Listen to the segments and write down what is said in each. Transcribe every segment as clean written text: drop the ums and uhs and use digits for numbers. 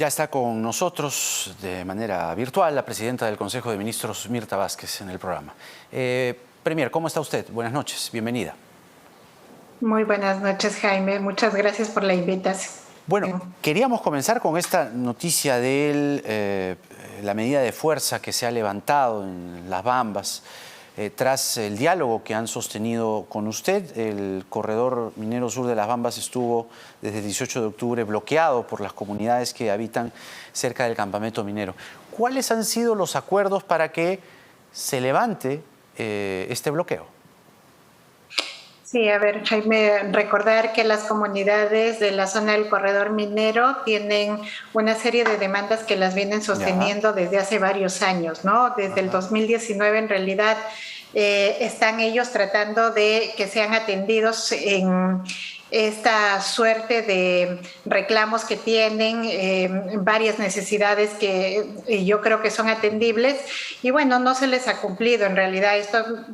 Ya está con nosotros de manera virtual la presidenta del Consejo de Ministros, Mirta Vázquez, en el programa. Premier, ¿cómo está usted? Buenas noches, bienvenida. Muy buenas noches, Jaime. Muchas gracias por la invitación. Bueno, queríamos comenzar con esta noticia de la medida de fuerza que se ha levantado en Las Bambas tras el diálogo que han sostenido con usted. El corredor minero sur de Las Bambas estuvo desde el 18 de octubre bloqueado por las comunidades que habitan cerca del campamento minero. ¿Cuáles han sido los acuerdos para que se levante este bloqueo? Sí, a ver, Jaime, recordar que las comunidades de la zona del corredor minero tienen una serie de demandas que las vienen sosteniendo desde hace varios años, ¿no? Desde el 2019, en realidad, están ellos tratando de que sean atendidos en esta suerte de reclamos que tienen, varias necesidades que yo creo que son atendibles y bueno, no se les ha cumplido en realidad.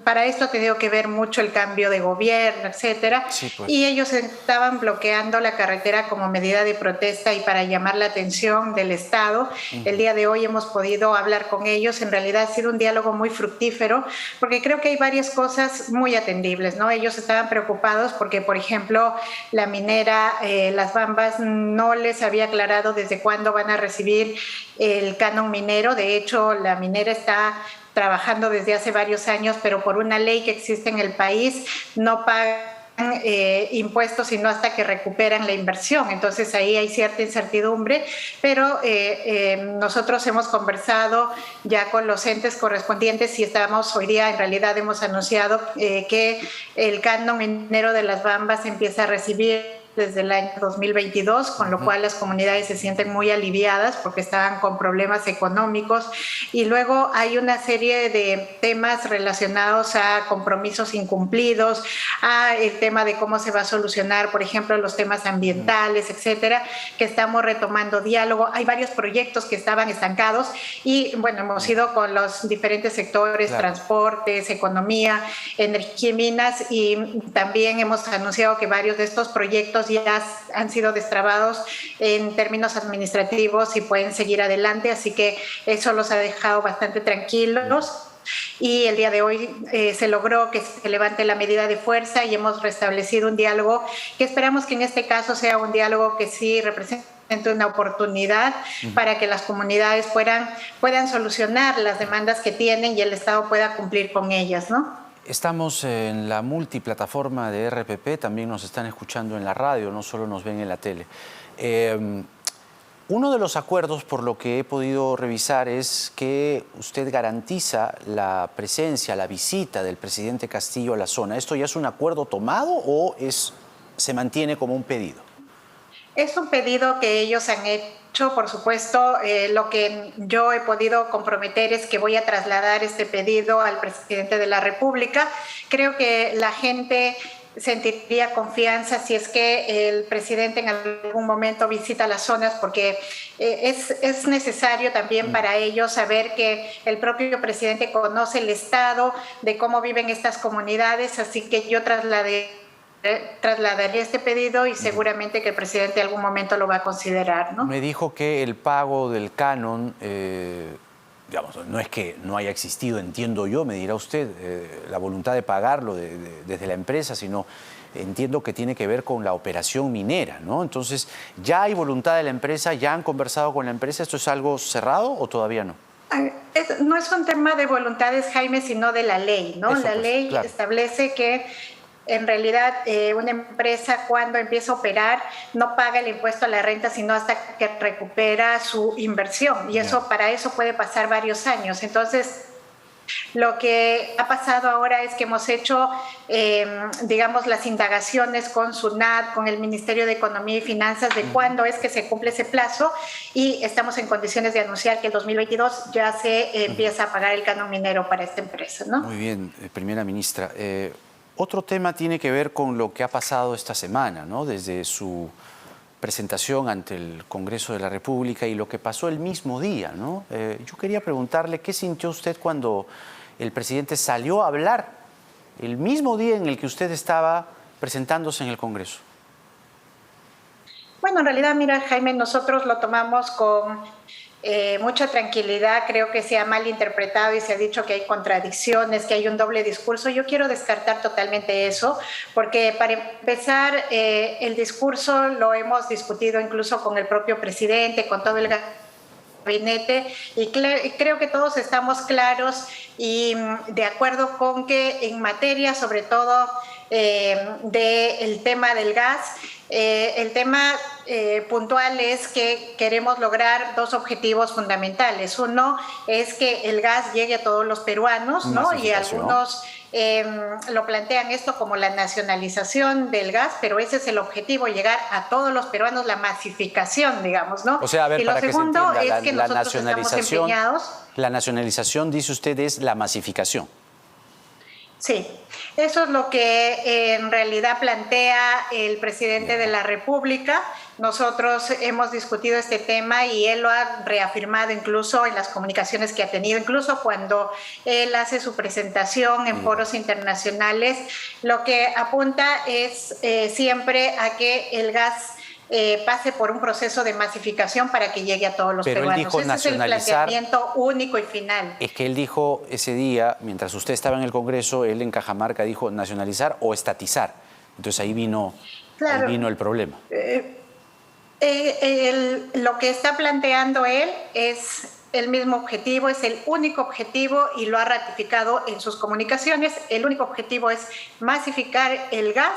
Para esto ha tenido que ver mucho el cambio de gobierno, etcétera, Sí, pues. Y ellos estaban bloqueando la carretera como medida de protesta y para llamar la atención del Estado. El día de hoy hemos podido hablar con ellos, en realidad ha sido un diálogo muy fructífero porque creo que hay varias cosas muy atendibles, ¿no? Ellos estaban preocupados porque, por ejemplo, la minera Las Bambas no les había aclarado desde cuándo van a recibir el canon minero. De hecho, la minera está trabajando desde hace varios años, pero por una ley que existe en el país no pagan impuestos sino hasta que recuperan la inversión. Entonces ahí hay cierta incertidumbre, pero nosotros hemos conversado ya con los entes correspondientes y estamos hoy día, en realidad hemos anunciado que el canon minero de Las Bambas empieza a recibir desde el año 2022, con lo cual las comunidades se sienten muy aliviadas porque estaban con problemas económicos. Y luego hay una serie de temas relacionados a compromisos incumplidos, a el tema de cómo se va a solucionar, por ejemplo, los temas ambientales, etcétera, que estamos retomando diálogo. Hay varios proyectos que estaban estancados y, bueno, hemos ido con los diferentes sectores, claro, transportes, economía, energía y minas, y también hemos anunciado que varios de estos proyectos ya han sido destrabados en términos administrativos y pueden seguir adelante, así que eso los ha dejado bastante tranquilos. Y el día de hoy se logró que se levante la medida de fuerza y hemos restablecido un diálogo que esperamos que en este caso sea un diálogo que sí represente una oportunidad para que las comunidades puedan solucionar las demandas que tienen y el Estado pueda cumplir con ellas, ¿no? Estamos en la multiplataforma de RPP, también nos están escuchando en la radio, no solo nos ven en la tele. Uno de los acuerdos, por lo que he podido revisar, es que usted garantiza la presencia, la visita del presidente Castillo a la zona. ¿Esto ya es un acuerdo tomado o se mantiene como un pedido? Es un pedido que ellos han hecho. Por supuesto, lo que yo he podido comprometer es que voy a trasladar este pedido al presidente de la República. Creo que la gente sentiría confianza si es que el presidente en algún momento visita las zonas, porque es necesario también para ellos saber que el propio presidente conoce el estado de cómo viven estas comunidades, así que yo trasladaría este pedido y seguramente que el presidente en algún momento lo va a considerar, ¿no? Me dijo que el pago del canon, digamos, no es que no haya existido, entiendo yo, me dirá usted, la voluntad de pagarlo desde la empresa, sino entiendo que tiene que ver con la operación minera, ¿no? Entonces, ¿ya hay voluntad de la empresa? ¿Ya han conversado con la empresa? ¿Esto es algo cerrado o todavía no? No es un tema de voluntades, Jaime, sino de la ley, ¿no? Eso, la pues, ley claro. Establece que en realidad una empresa cuando empieza a operar no paga el impuesto a la renta sino hasta que recupera su inversión y eso, para eso puede pasar varios años. Entonces, lo que ha pasado ahora es que hemos hecho, digamos, las indagaciones con SUNAT, con el Ministerio de Economía y Finanzas de cuándo es que se cumple ese plazo y estamos en condiciones de anunciar que el 2022 ya se empieza a pagar el canon minero para esta empresa, ¿no? Muy bien, primera ministra. Otro tema tiene que ver con lo que ha pasado esta semana, ¿no? Desde su presentación ante el Congreso de la República y lo que pasó el mismo día, ¿no? Yo quería preguntarle qué sintió usted cuando el presidente salió a hablar el mismo día en el que usted estaba presentándose en el Congreso. Bueno, Bueno, en realidad, mira, Jaime, nosotros lo tomamos con mucha tranquilidad. Creo que se ha malinterpretado y se ha dicho que hay contradicciones, que hay un doble discurso. Yo quiero descartar totalmente eso, porque para empezar, el discurso lo hemos discutido incluso con el propio presidente, con todo el gabinete, y creo que todos estamos claros y de acuerdo con que en materia, sobre todo del tema del gas, el tema puntual es que queremos lograr dos objetivos fundamentales. Uno es que el gas llegue a todos los peruanos, ¿no? Y algunos lo plantean esto como la nacionalización del gas, pero ese es el objetivo, llegar a todos los peruanos, la masificación, digamos, ¿no? O sea, a ver, y lo para segundo que se entienda, es que nosotros estamos empeñados. La nacionalización, dice usted, es la masificación. Sí, eso es lo que en realidad plantea el presidente de la República. Nosotros hemos discutido este tema y él lo ha reafirmado incluso en las comunicaciones que ha tenido, incluso cuando él hace su presentación en foros internacionales. Lo que apunta es siempre a que el gas pase por un proceso de masificación para que llegue a todos los peruanos. Dijo ese es el planteamiento único y final. Es que él dijo ese día, mientras usted estaba en el Congreso, él en Cajamarca dijo nacionalizar o estatizar. Entonces ahí vino, claro, ahí vino el problema. Lo que está planteando él es el mismo objetivo, es el único objetivo y lo ha ratificado en sus comunicaciones. El único objetivo es masificar el gas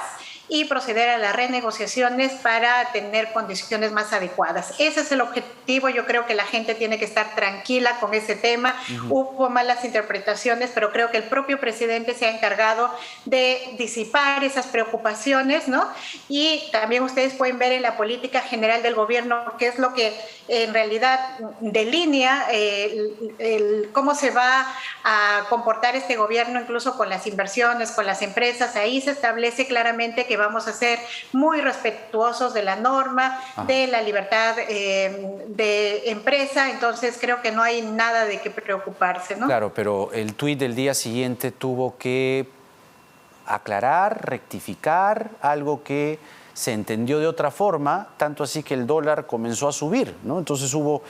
y proceder a las renegociaciones para tener condiciones más adecuadas. Ese es el objetivo. Yo creo que la gente tiene que estar tranquila con ese tema. Hubo malas interpretaciones, pero creo que el propio presidente se ha encargado de disipar esas preocupaciones, ¿no? Y también ustedes pueden ver en la política general del gobierno qué es lo que en realidad delinea cómo se va a comportar este gobierno, incluso con las inversiones, con las empresas. Ahí se establece claramente que vamos a ser muy respetuosos de la norma, de la libertad de empresa. Entonces creo que no hay nada de qué preocuparse, ¿no? Claro, pero el tuit del día siguiente tuvo que aclarar, rectificar algo que se entendió de otra forma, tanto así que el dólar comenzó a subir, ¿no? Entonces hubo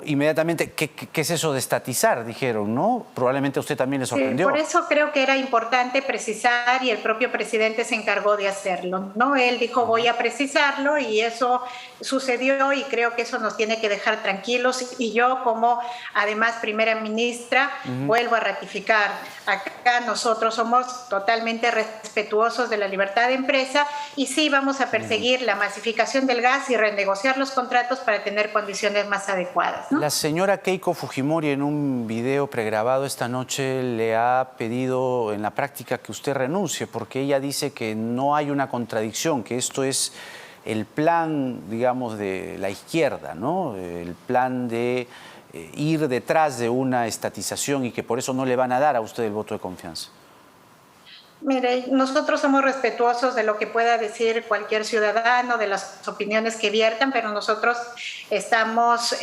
inmediatamente, ¿qué es eso de estatizar? Dijeron, ¿no? Probablemente a usted también le sorprendió. Sí, por eso creo que era importante precisar y el propio presidente se encargó de hacerlo, ¿no? Él dijo, voy a precisarlo y eso sucedió y creo que eso nos tiene que dejar tranquilos. Y yo como, además, primera ministra, vuelvo a ratificar, acá nosotros somos totalmente respetuosos de la libertad de empresa y sí vamos a perseguir la masificación del gas y renegociar los contratos para tener condiciones más adecuadas, ¿no? La señora Keiko Fujimori en un video pregrabado esta noche le ha pedido en la práctica que usted renuncie porque ella dice que no hay una contradicción, que esto es el plan, digamos, de la izquierda, ¿no? El plan de ir detrás de una estatización y que por eso no le van a dar a usted el voto de confianza. Mire, nosotros somos respetuosos de lo que pueda decir cualquier ciudadano, de las opiniones que viertan, pero nosotros estamos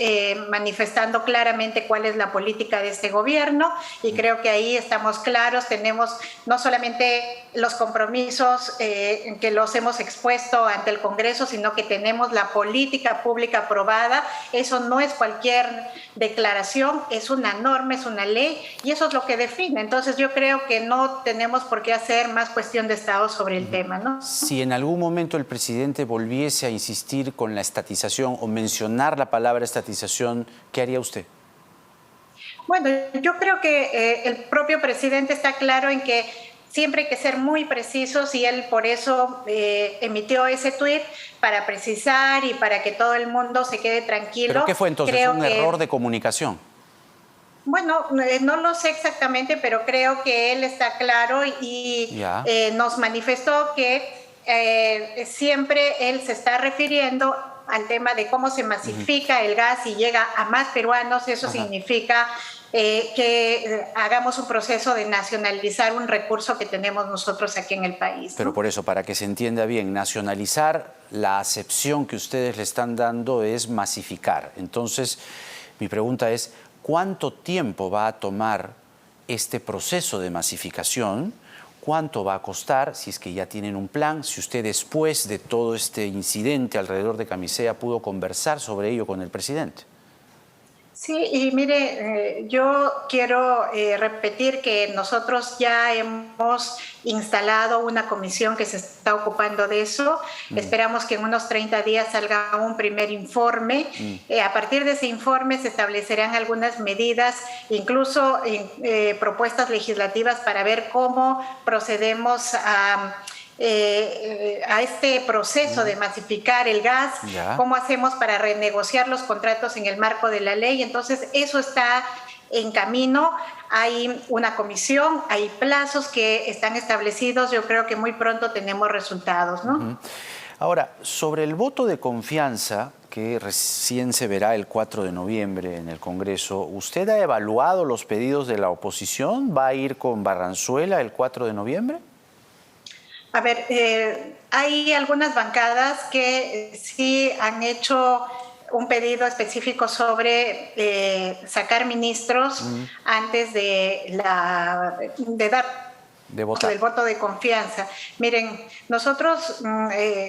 manifestando claramente cuál es la política de este gobierno y creo que ahí estamos claros. Tenemos no solamente los compromisos que los hemos expuesto ante el Congreso, sino que tenemos la política pública aprobada. Eso no es cualquier declaración, es una norma, es una ley y eso es lo que define. Entonces yo creo que no tenemos por qué hacer más cuestión de Estado sobre el tema, ¿no? Si en algún momento el presidente volviese a insistir con la estatización o mencionar la palabra estatización, ¿qué haría usted? Bueno, yo creo que el propio presidente está claro en que siempre hay que ser muy precisos y él por eso emitió ese tuit para precisar y para que todo el mundo se quede tranquilo. ¿Pero qué fue entonces? Creo ¿un error de comunicación? Bueno, no lo sé exactamente, pero creo que él está claro y nos manifestó que siempre él se está refiriendo al tema de cómo se masifica el gas y llega a más peruanos. Eso significa que hagamos un proceso de nacionalizar un recurso que tenemos nosotros aquí en el país, ¿no? Pero por eso, para que se entienda bien, nacionalizar, la acepción que ustedes le están dando es masificar. Entonces, mi pregunta es, ¿cuánto tiempo va a tomar este proceso de masificación? cuánto va a costar, si es que ya tienen un plan, si usted después de todo este incidente alrededor de Camisea pudo conversar sobre ello con el presidente. Sí, y mire, yo quiero repetir que nosotros ya hemos instalado una comisión que se está ocupando de eso. Esperamos que en unos 30 días salga un primer informe. A partir de ese informe se establecerán algunas medidas, incluso propuestas legislativas para ver cómo procedemos a este proceso de masificar el gas, cómo hacemos para renegociar los contratos en el marco de la ley. Entonces, eso está en camino. Hay una comisión, hay plazos que están establecidos. Yo creo que muy pronto tenemos resultados, ¿no? Ahora, sobre el voto de confianza que recién se verá el 4 de noviembre en el Congreso, ¿usted ha evaluado los pedidos de la oposición? ¿Va a ir con Barranzuela el 4 de noviembre? A ver, hay algunas bancadas que sí han hecho un pedido específico sobre sacar ministros antes de dar del voto de confianza. Miren, nosotros,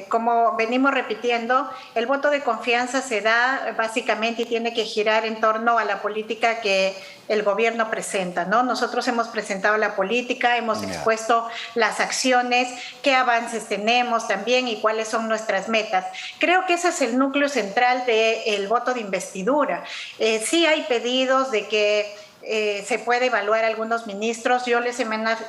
como venimos repitiendo, el voto de confianza se da básicamente y tiene que girar en torno a la política que el gobierno presenta, ¿no? Nosotros hemos presentado la política, hemos expuesto las acciones, qué avances tenemos también y cuáles son nuestras metas. Creo que ese es el núcleo central del voto de investidura. Sí hay pedidos de que se puede evaluar a algunos ministros. Yo les he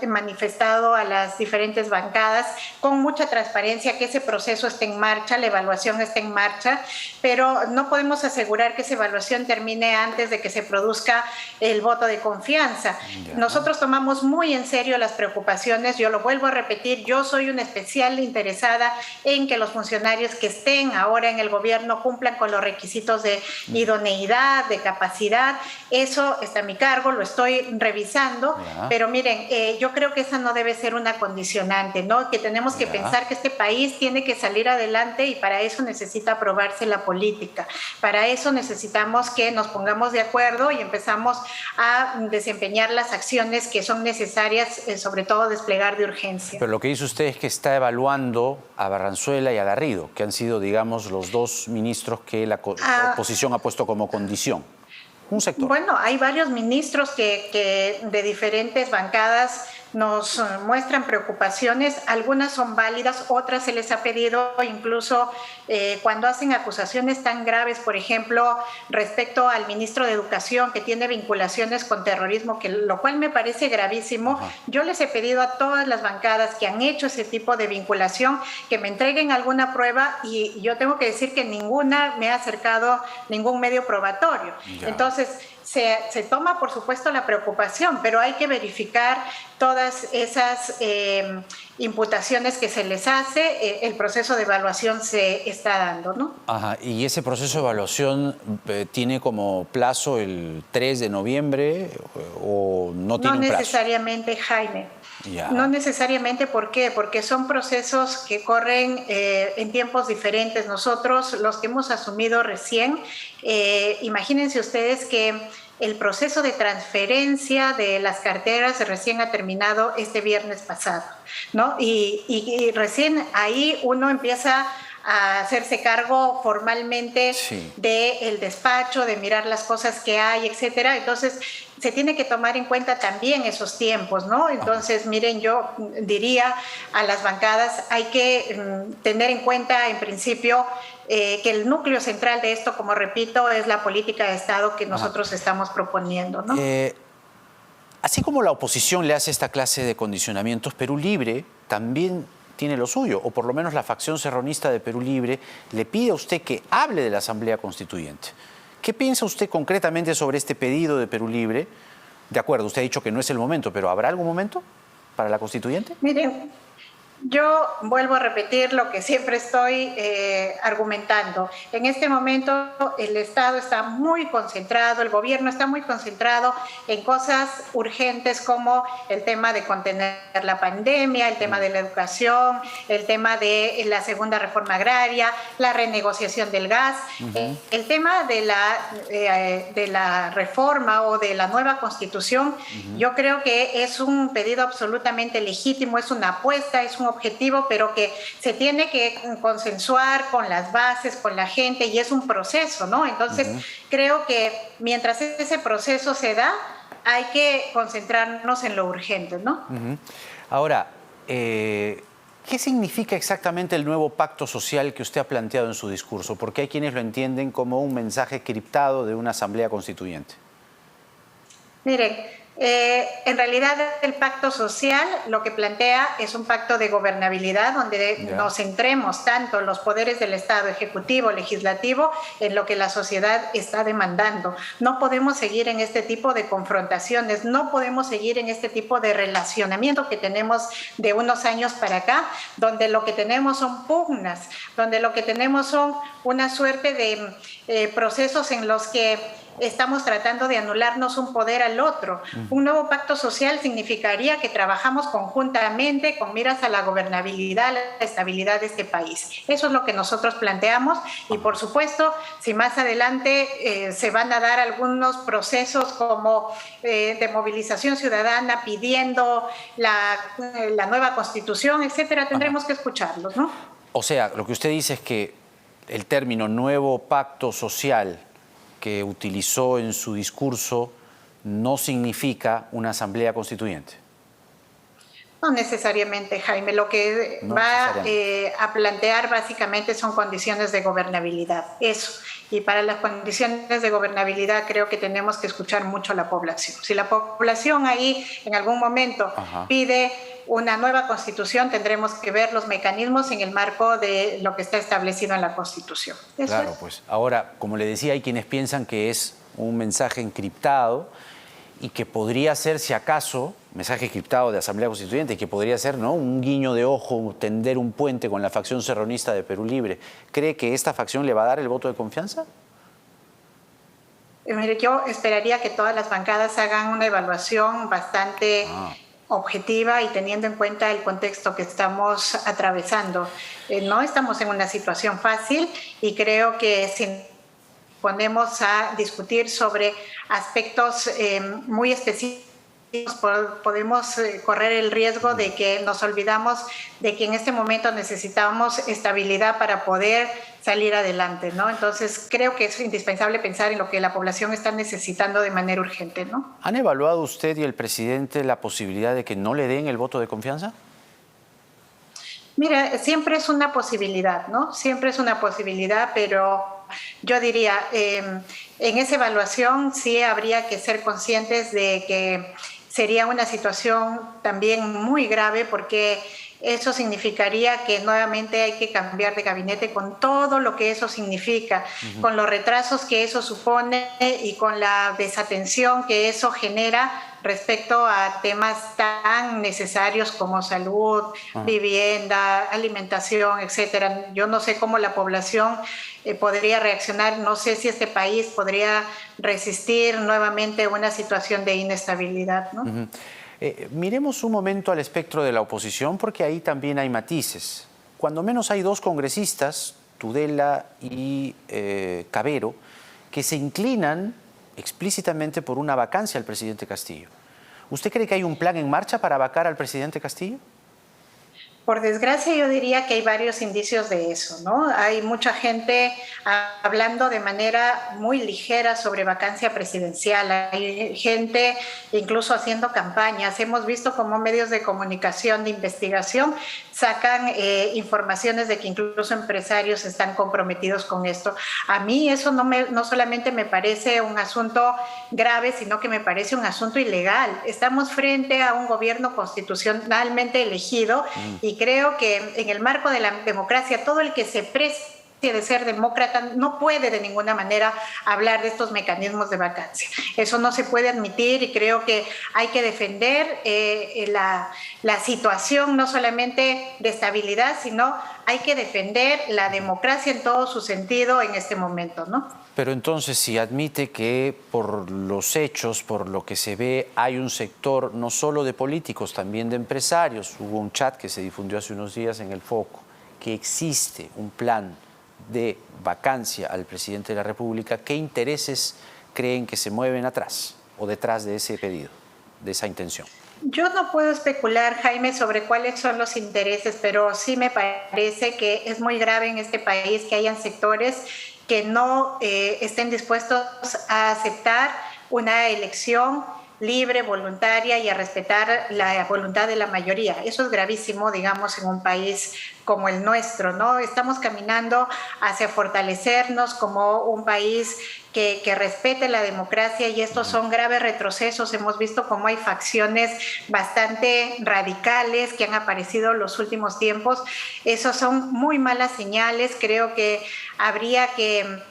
manifestado a las diferentes bancadas con mucha transparencia que ese proceso está en marcha, la evaluación está en marcha, pero no podemos asegurar que esa evaluación termine antes de que se produzca el voto de confianza. Nosotros tomamos muy en serio las preocupaciones, yo lo vuelvo a repetir, yo soy una especial interesada en que los funcionarios que estén ahora en el gobierno cumplan con los requisitos de idoneidad, de capacidad. Eso está en mi cargo, lo estoy revisando, pero miren, yo creo que esa no debe ser una condicionante, ¿no? Que tenemos que pensar que este país tiene que salir adelante y para eso necesita aprobarse la política. Para eso necesitamos que nos pongamos de acuerdo y empezamos a desempeñar las acciones que son necesarias, sobre todo desplegar de urgencia. Pero lo que dice usted es que está evaluando a Barranzuela y a Garrido, que han sido, digamos, los dos ministros que la oposición ha puesto como condición. Un sector. Bueno, hay varios ministros que de diferentes bancadas nos muestran preocupaciones, algunas son válidas, otras se les ha pedido incluso cuando hacen acusaciones tan graves, por ejemplo, respecto al ministro de Educación que tiene vinculaciones con terrorismo, lo cual me parece gravísimo. Yo les he pedido a todas las bancadas que han hecho ese tipo de vinculación que me entreguen alguna prueba y yo tengo que decir que ninguna me ha acercado ningún medio probatorio. Entonces, se toma, por supuesto, la preocupación, pero hay que verificar todas esas imputaciones que se les hace. El proceso de evaluación se está dando, ¿no? ¿Y ese proceso de evaluación tiene como plazo el 3 de noviembre o no tiene un plazo? No necesariamente, Jaime. No necesariamente, ¿por qué? Porque son procesos que corren en tiempos diferentes. Nosotros, los que hemos asumido recién, imagínense ustedes que el proceso de transferencia de las carteras recién ha terminado este viernes pasado, ¿no? Y recién ahí uno empieza a hacerse cargo formalmente del despacho, de mirar las cosas que hay, etcétera. Entonces, se tiene que tomar en cuenta también esos tiempos, ¿no? Entonces, miren, yo diría a las bancadas, hay que tener en cuenta, en principio, que el núcleo central de esto, como repito, es la política de Estado que nosotros estamos proponiendo, ¿no? Así como la oposición le hace esta clase de condicionamientos, Perú Libre también tiene lo suyo, o por lo menos la facción serronista de Perú Libre le pide a usted que hable de la Asamblea Constituyente. ¿Qué piensa usted concretamente sobre este pedido de Perú Libre? De acuerdo, usted ha dicho que no es el momento, pero ¿habrá algún momento para la Constituyente? Miren, Yo vuelvo a repetir lo que siempre estoy argumentando. En este momento el Estado está muy concentrado, el gobierno está muy concentrado en cosas urgentes como el tema de contener la pandemia, el tema de la educación, el tema de la segunda reforma agraria, la renegociación del gas, el tema de la reforma o de la nueva constitución. Yo creo que es un pedido absolutamente legítimo, es una apuesta, es un objetivo, pero que se tiene que consensuar con las bases, con la gente, y es un proceso, ¿no? Entonces, creo que mientras ese proceso se da, hay que concentrarnos en lo urgente, ¿no? Ahora, ¿qué significa exactamente el nuevo pacto social que usted ha planteado en su discurso? Porque hay quienes lo entienden como un mensaje criptado de una asamblea constituyente. Miren, en realidad el pacto social lo que plantea es un pacto de gobernabilidad donde nos centremos tanto los poderes del Estado, ejecutivo, legislativo, en lo que la sociedad está demandando. No podemos seguir en este tipo de confrontaciones, no podemos seguir en este tipo de relacionamiento que tenemos de unos años para acá, donde lo que tenemos son pugnas, donde lo que tenemos son una suerte de procesos en los que estamos tratando de anularnos un poder al otro. Un nuevo pacto social significaría que trabajamos conjuntamente con miras a la gobernabilidad, la estabilidad de este país. Eso es lo que nosotros planteamos y, por supuesto, si más adelante se van a dar algunos procesos como de movilización ciudadana pidiendo la nueva constitución, etcétera, tendremos que escucharlos, ¿no? O sea, lo que usted dice es que el término nuevo pacto social que utilizó en su discurso no significa una asamblea constituyente. No necesariamente, Jaime. Lo que va a plantear básicamente son condiciones de gobernabilidad. Eso. Y para las condiciones de gobernabilidad creo que tenemos que escuchar mucho a la población. Si la población ahí en algún momento pide una nueva constitución, tendremos que ver los mecanismos en el marco de lo que está establecido en la Constitución. Claro, pues ahora, como le decía, hay quienes piensan que es un mensaje encriptado y que podría ser, si acaso, mensaje encriptado de Asamblea Constituyente, que podría ser, ¿no?, un guiño de ojo, tender un puente con la facción serronista de Perú Libre. ¿Cree que esta facción le va a dar el voto de confianza? Mire, yo esperaría que todas las bancadas hagan una evaluación bastante objetiva y teniendo en cuenta el contexto que estamos atravesando. No estamos en una situación fácil y creo que si ponemos a discutir sobre aspectos muy específicos, podemos correr el riesgo de que nos olvidamos de que en este momento necesitamos estabilidad para poder salir adelante, ¿no? Entonces creo que es indispensable pensar en lo que la población está necesitando de manera urgente, ¿no? ¿Han evaluado usted y el presidente la posibilidad de que no le den el voto de confianza? Mira, siempre es una posibilidad, ¿no? Siempre es una posibilidad, pero yo diría, en esa evaluación sí habría que ser conscientes de que sería una situación también muy grave porque eso significaría que nuevamente hay que cambiar de gabinete con todo lo que eso significa, con los retrasos que eso supone y con la desatención que eso genera respecto a temas tan necesarios como salud, vivienda, alimentación, etcétera. Yo no sé cómo la población podría reaccionar, no sé si este país podría resistir nuevamente una situación de inestabilidad, ¿no? Miremos un momento al espectro de la oposición porque ahí también hay matices. Cuando menos hay dos congresistas, Tudela y Cavero, que se inclinan explícitamente por una vacancia al presidente Castillo. ¿Usted cree que hay un plan en marcha para vacar al presidente Castillo? Por desgracia, yo diría que hay varios indicios de eso, ¿no? Hay mucha gente hablando de manera muy ligera sobre vacancia presidencial. Hay gente incluso haciendo campañas. Hemos visto cómo medios de comunicación, de investigación, sacan informaciones de que incluso empresarios están comprometidos con esto. A mí eso no solamente me parece un asunto grave, sino que me parece un asunto ilegal. Estamos frente a un gobierno constitucionalmente elegido y creo que en el marco de la democracia todo el que se preste de ser demócrata no puede de ninguna manera hablar de estos mecanismos de vacancia. Eso no se puede admitir y creo que hay que defender la situación no solamente de estabilidad, sino hay que defender la democracia en todo su sentido en este momento, ¿no? Pero entonces, si admite que por los hechos, por lo que se ve, hay un sector no solo de políticos, también de empresarios, hubo un chat que se difundió hace unos días en El Foco, que existe un plan de vacancia al presidente de la República, ¿qué intereses creen que se mueven atrás o detrás de ese pedido, de esa intención? Yo no puedo especular, Jaime, sobre cuáles son los intereses, pero sí me parece que es muy grave en este país que hayan sectores que no estén dispuestos a aceptar una elección libre, voluntaria y a respetar la voluntad de la mayoría. Eso es gravísimo, digamos, en un país como el nuestro, ¿no? Estamos caminando hacia fortalecernos como un país que respete la democracia y estos son graves retrocesos. Hemos visto cómo hay facciones bastante radicales que han aparecido en los últimos tiempos. Esos son muy malas señales. Creo que habría que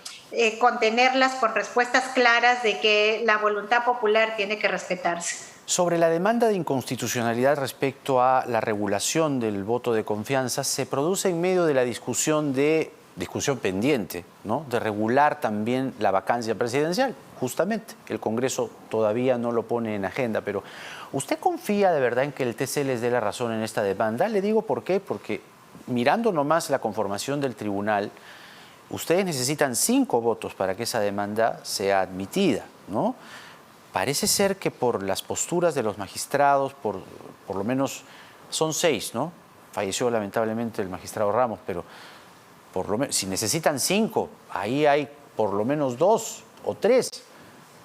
contenerlas con respuestas claras de que la voluntad popular tiene que respetarse. Sobre la demanda de inconstitucionalidad respecto a la regulación del voto de confianza, se produce en medio de la discusión pendiente, ¿no?, de regular también la vacancia presidencial. Justamente, el Congreso todavía no lo pone en agenda, pero ¿usted confía de verdad en que el TC les dé la razón en esta demanda? Le digo por qué, porque mirando nomás la conformación del tribunal, ustedes necesitan 5 votos para que esa demanda sea admitida, ¿no? Parece ser que por las posturas de los magistrados, por lo menos son 6, ¿no? Falleció lamentablemente el magistrado Ramos, pero por lo menos, si necesitan 5, ahí hay por lo menos 2 o 3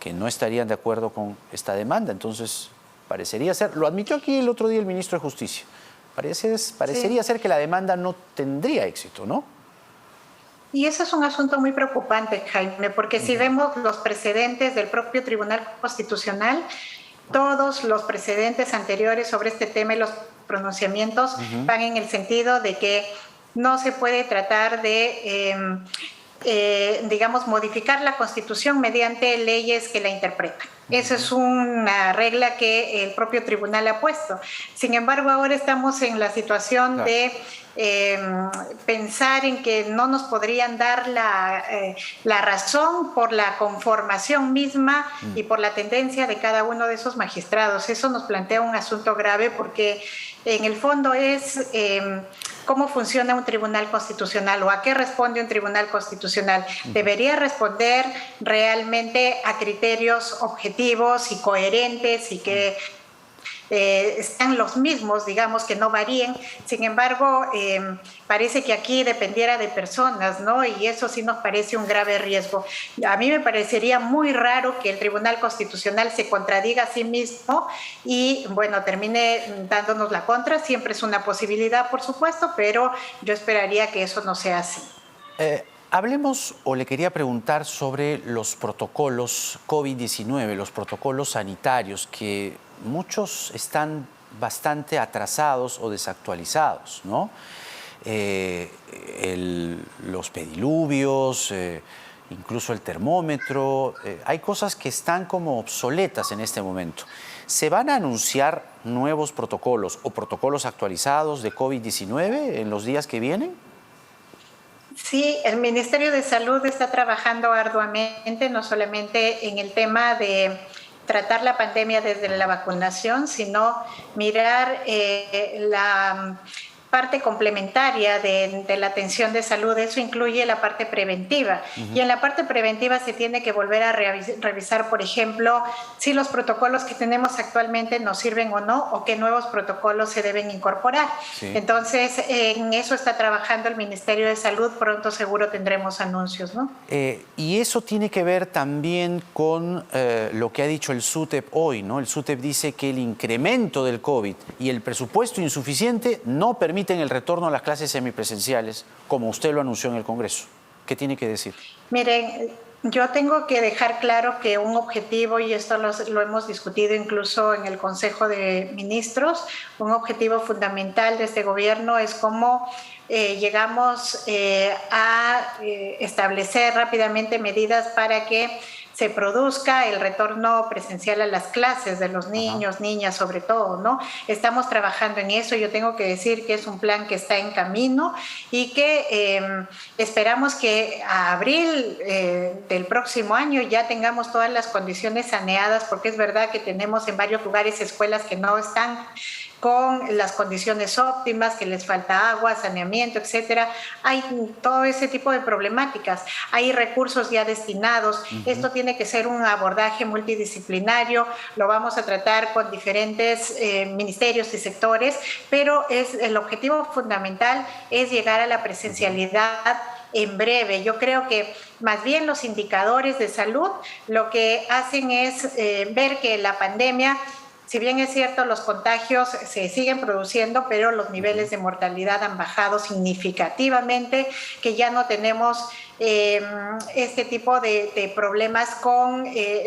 que no estarían de acuerdo con esta demanda. Entonces, parecería ser, lo admitió aquí el otro día el ministro de Justicia, parecería ser que la demanda no tendría éxito, ¿no? Y eso es un asunto muy preocupante, Jaime, porque si vemos los precedentes del propio Tribunal Constitucional, todos los precedentes anteriores sobre este tema y los pronunciamientos van en el sentido de que no se puede tratar de, digamos, modificar la Constitución mediante leyes que la interpretan. Esa es una regla que el propio tribunal ha puesto. Sin embargo, ahora estamos en la situación de pensar en que no nos podrían dar la razón por la conformación misma y por la tendencia de cada uno de esos magistrados. Eso nos plantea un asunto grave porque en el fondo es cómo funciona un tribunal constitucional o a qué responde un tribunal constitucional. Debería responder realmente a criterios objetivos y coherentes y que están los mismos, digamos, que no varíen. Sin embargo, parece que aquí dependiera de personas, ¿no? Y eso sí nos parece un grave riesgo. A mí me parecería muy raro que el Tribunal Constitucional se contradiga a sí mismo y, bueno, termine dándonos la contra. Siempre es una posibilidad, por supuesto, pero yo esperaría que eso no sea así. Hablemos, o le quería preguntar sobre los protocolos COVID-19, los protocolos sanitarios, que muchos están bastante atrasados o desactualizados, ¿no? Los pediluvios, incluso el termómetro, hay cosas que están como obsoletas en este momento. ¿Se van a anunciar nuevos protocolos o protocolos actualizados de COVID-19 en los días que vienen? Sí, el Ministerio de Salud está trabajando arduamente, no solamente en el tema de tratar la pandemia desde la vacunación, sino mirar la parte complementaria de la atención de salud. Eso incluye la parte preventiva. Y en la parte preventiva se tiene que volver a revisar, por ejemplo, si los protocolos que tenemos actualmente nos sirven o no, o qué nuevos protocolos se deben incorporar. Sí. Entonces, en eso está trabajando el Ministerio de Salud. Pronto seguro tendremos anuncios, ¿no? Y eso tiene que ver también con lo que ha dicho el SUTEP hoy, ¿no? El SUTEP dice que el incremento del COVID y el presupuesto insuficiente no permiten el retorno a las clases semipresenciales, como usted lo anunció en el Congreso. ¿Qué tiene que decir? Miren, yo tengo que dejar claro que un objetivo, y esto lo hemos discutido incluso en el Consejo de Ministros, un objetivo fundamental de este gobierno es cómo llegamos a establecer rápidamente medidas para que se produzca el retorno presencial a las clases de los niños, niñas sobre todo, ¿no? Estamos trabajando en eso. Yo tengo que decir que es un plan que está en camino y que esperamos que a abril del próximo año ya tengamos todas las condiciones saneadas, porque es verdad que tenemos en varios lugares escuelas que no están con las condiciones óptimas, que les falta agua, saneamiento, etcétera. Hay todo ese tipo de problemáticas. Hay recursos ya destinados. Esto tiene que ser un abordaje multidisciplinario. Lo vamos a tratar con diferentes ministerios y sectores, pero el objetivo fundamental es llegar a la presencialidad en breve. Yo creo que más bien los indicadores de salud lo que hacen es ver que la pandemia, si bien es cierto, los contagios se siguen produciendo, pero los niveles de mortalidad han bajado significativamente, que ya no tenemos este tipo de problemas con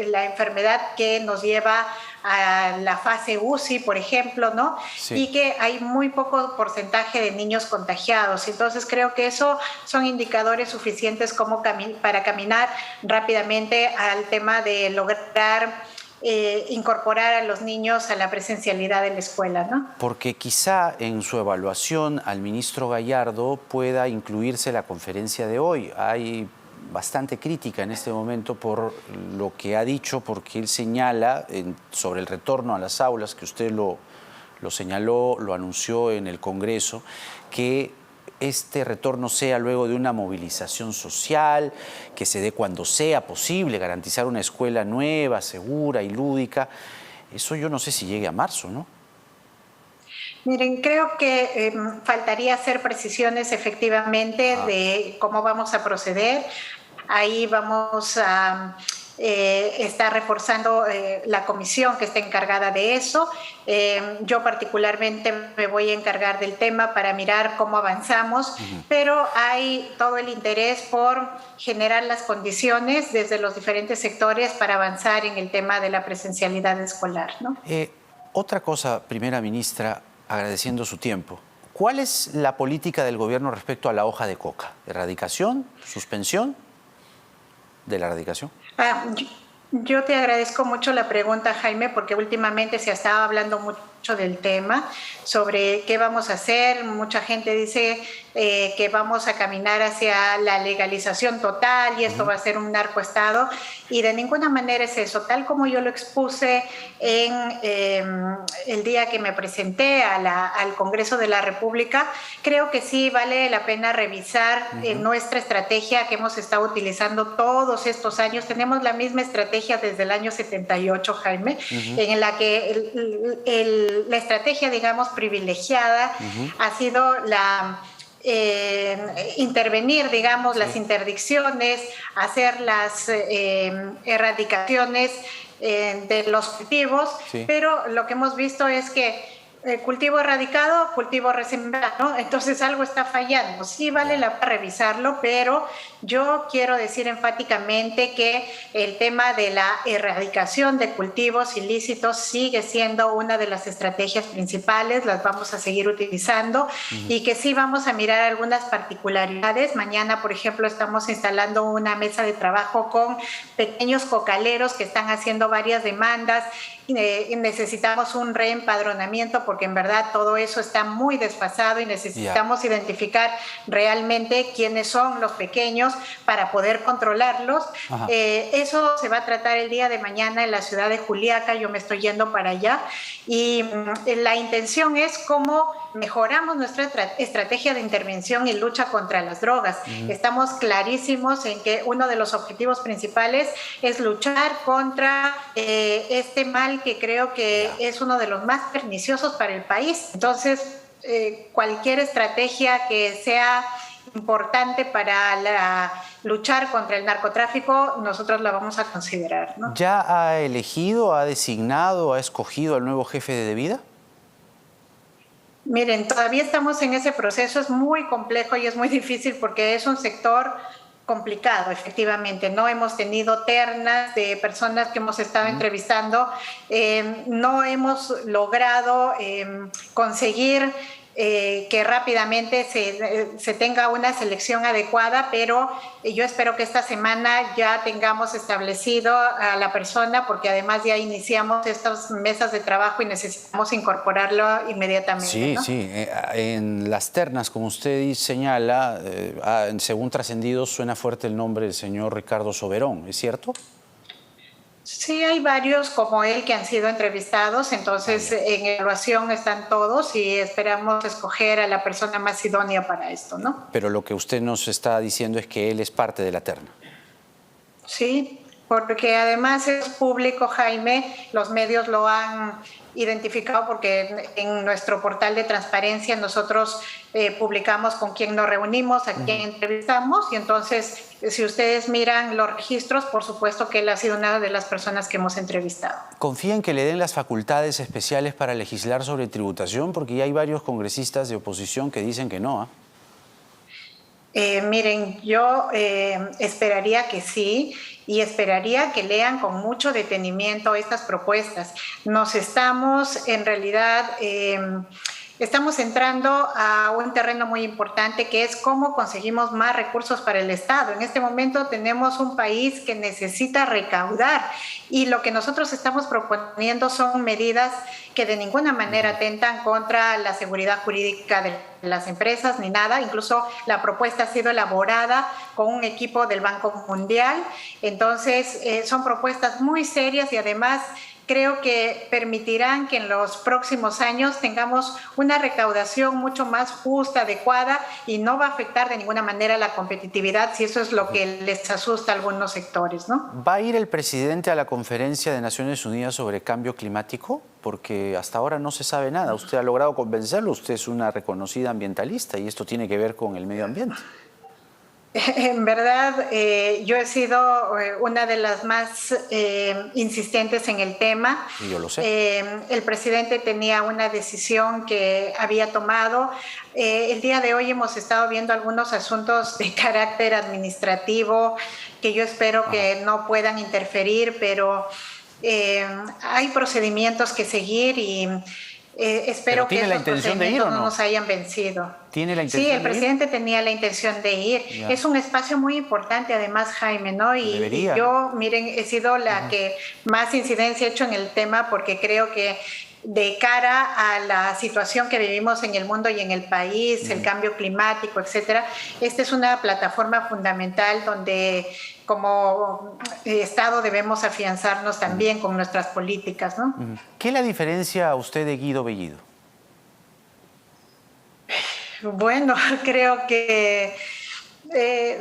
la enfermedad que nos lleva a la fase UCI, por ejemplo, ¿no? Sí. Y que hay muy poco porcentaje de niños contagiados. Entonces creo que eso son indicadores suficientes como para caminar rápidamente al tema de lograr incorporar a los niños a la presencialidad en la escuela, ¿no? Porque quizá en su evaluación al ministro Gallardo pueda incluirse la conferencia de hoy. Hay bastante crítica en este momento por lo que ha dicho, porque él señala sobre el retorno a las aulas, que usted lo señaló, lo anunció en el Congreso, que este retorno sea luego de una movilización social, que se dé cuando sea posible, garantizar una escuela nueva, segura y lúdica. Eso yo no sé si llegue a marzo, ¿no? Miren, creo que faltaría hacer precisiones efectivamente de cómo vamos a proceder. Ahí vamos a está reforzando la comisión que está encargada de eso. Yo particularmente me voy a encargar del tema para mirar cómo avanzamos, pero hay todo el interés por generar las condiciones desde los diferentes sectores para avanzar en el tema de la presencialidad escolar, ¿no? Otra cosa, primera ministra, agradeciendo su tiempo. ¿Cuál es la política del gobierno respecto a la hoja de coca? ¿Erradicación? ¿Suspensión de la erradicación? Yo te agradezco mucho la pregunta, Jaime, porque últimamente se ha estado hablando mucho del tema, sobre qué vamos a hacer. Mucha gente dice que vamos a caminar hacia la legalización total y esto va a ser un narcoestado, y de ninguna manera es eso. Tal como yo lo expuse en el día que me presenté al Congreso de la República, creo que sí vale la pena revisar nuestra estrategia que hemos estado utilizando todos estos años. Tenemos la misma estrategia desde el año 78, Jaime, en la que la estrategia, digamos, privilegiada ha sido la intervenir, digamos, las interdicciones, hacer las erradicaciones de los cultivos, pero lo que hemos visto es que cultivo erradicado, cultivo resembrado, ¿no? Entonces algo está fallando. Sí vale la pena revisarlo, pero yo quiero decir enfáticamente que el tema de la erradicación de cultivos ilícitos sigue siendo una de las estrategias principales, las vamos a seguir utilizando y que sí vamos a mirar algunas particularidades. Mañana, por ejemplo, estamos instalando una mesa de trabajo con pequeños cocaleros que están haciendo varias demandas. Necesitamos un reempadronamiento porque en verdad todo eso está muy desfasado y necesitamos identificar realmente quiénes son los pequeños para poder controlarlos. Eso se va a tratar el día de mañana en la ciudad de Juliaca. Yo me estoy yendo para allá y la intención es cómo mejoramos nuestra estrategia de intervención y lucha contra las drogas. Estamos clarísimos en que uno de los objetivos principales es luchar contra este mal que creo que es uno de los más perniciosos para el país. Entonces, cualquier estrategia que sea importante para luchar contra el narcotráfico, nosotros la vamos a considerar, ¿no? ¿Ya ha elegido, ha designado, ha escogido al nuevo jefe de Devida? Miren, todavía estamos en ese proceso, es muy complejo y es muy difícil porque es un sector complicado, efectivamente. No hemos tenido ternas de personas que hemos estado entrevistando, no hemos logrado conseguir que rápidamente se tenga una selección adecuada, pero yo espero que esta semana ya tengamos establecido a la persona, porque además ya iniciamos estas mesas de trabajo y necesitamos incorporarlo inmediatamente. Sí, ¿no? sí. En las ternas, como usted señala, según trascendido, suena fuerte el nombre del señor Ricardo Soberón, ¿es cierto? Sí, hay varios como él que han sido entrevistados, entonces en evaluación están todos y esperamos escoger a la persona más idónea para esto, ¿no? Pero lo que usted nos está diciendo es que él es parte de la terna. Sí, porque además es público, Jaime, los medios lo han identificado porque en nuestro portal de transparencia nosotros publicamos con quién nos reunimos, a quién entrevistamos, y entonces si ustedes miran los registros, por supuesto que él ha sido una de las personas que hemos entrevistado. ¿Confía en que le den las facultades especiales para legislar sobre tributación? Porque ya hay varios congresistas de oposición que dicen que no, ¿ah? Miren, yo esperaría que sí, y esperaría que lean con mucho detenimiento estas propuestas. Nos estamos, en realidad, estamos entrando a un terreno muy importante, que es cómo conseguimos más recursos para el Estado. En este momento tenemos un país que necesita recaudar, y lo que nosotros estamos proponiendo son medidas que de ninguna manera atentan contra la seguridad jurídica de las empresas ni nada. Incluso la propuesta ha sido elaborada con un equipo del Banco Mundial. Entonces, son propuestas muy serias, y además creo que permitirán que en los próximos años tengamos una recaudación mucho más justa, adecuada, y no va a afectar de ninguna manera la competitividad, si eso es lo que les asusta a algunos sectores, ¿no? ¿Va a ir el presidente a la conferencia de Naciones Unidas sobre cambio climático? Porque hasta ahora no se sabe nada. Usted ha logrado convencerlo, usted es una reconocida ambientalista y esto tiene que ver con el medio ambiente. En verdad, yo he sido una de las más insistentes en el tema. Y yo lo sé. El presidente tenía una decisión que había tomado. El día de hoy hemos estado viendo algunos asuntos de carácter administrativo que yo espero que no puedan interferir, pero hay procedimientos que seguir, y espero que esos procedimientos no nos hayan vencido. ¿Tiene la intención de ir? Sí, el presidente tenía la intención de ir. Ya. Es un espacio muy importante, además, Jaime, ¿no? Y yo, miren, he sido la que más incidencia he hecho en el tema, porque creo que de cara a la situación que vivimos en el mundo y en el país, el cambio climático, etcétera, esta es una plataforma fundamental donde como Estado debemos afianzarnos también con nuestras políticas, ¿no? ¿Qué la diferencia a usted de Guido Bellido? Bueno, creo que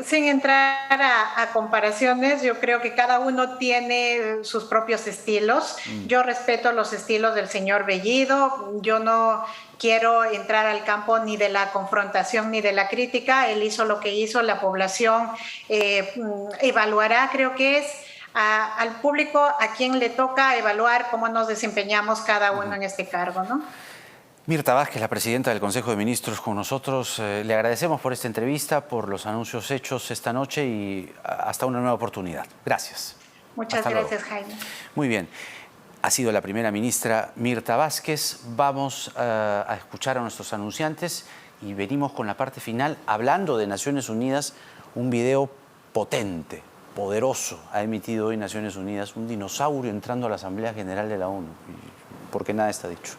sin entrar a comparaciones, yo creo que cada uno tiene sus propios estilos. Yo respeto los estilos del señor Bellido. Yo no quiero entrar al campo ni de la confrontación ni de la crítica. Él hizo lo que hizo, la población evaluará, creo que es al público a quien le toca evaluar cómo nos desempeñamos cada uno en este cargo, ¿no? Mirta Vázquez, la presidenta del Consejo de Ministros, con nosotros. Le agradecemos por esta entrevista, por los anuncios hechos esta noche, y hasta una nueva oportunidad. Gracias. Muchas gracias, Jaime. Muy bien. Ha sido la primera ministra Mirta Vázquez. Vamos a escuchar a nuestros anunciantes y venimos con la parte final, hablando de Naciones Unidas, un video potente, poderoso. Ha emitido hoy Naciones Unidas un dinosaurio entrando a la Asamblea General de la ONU, porque nada está dicho.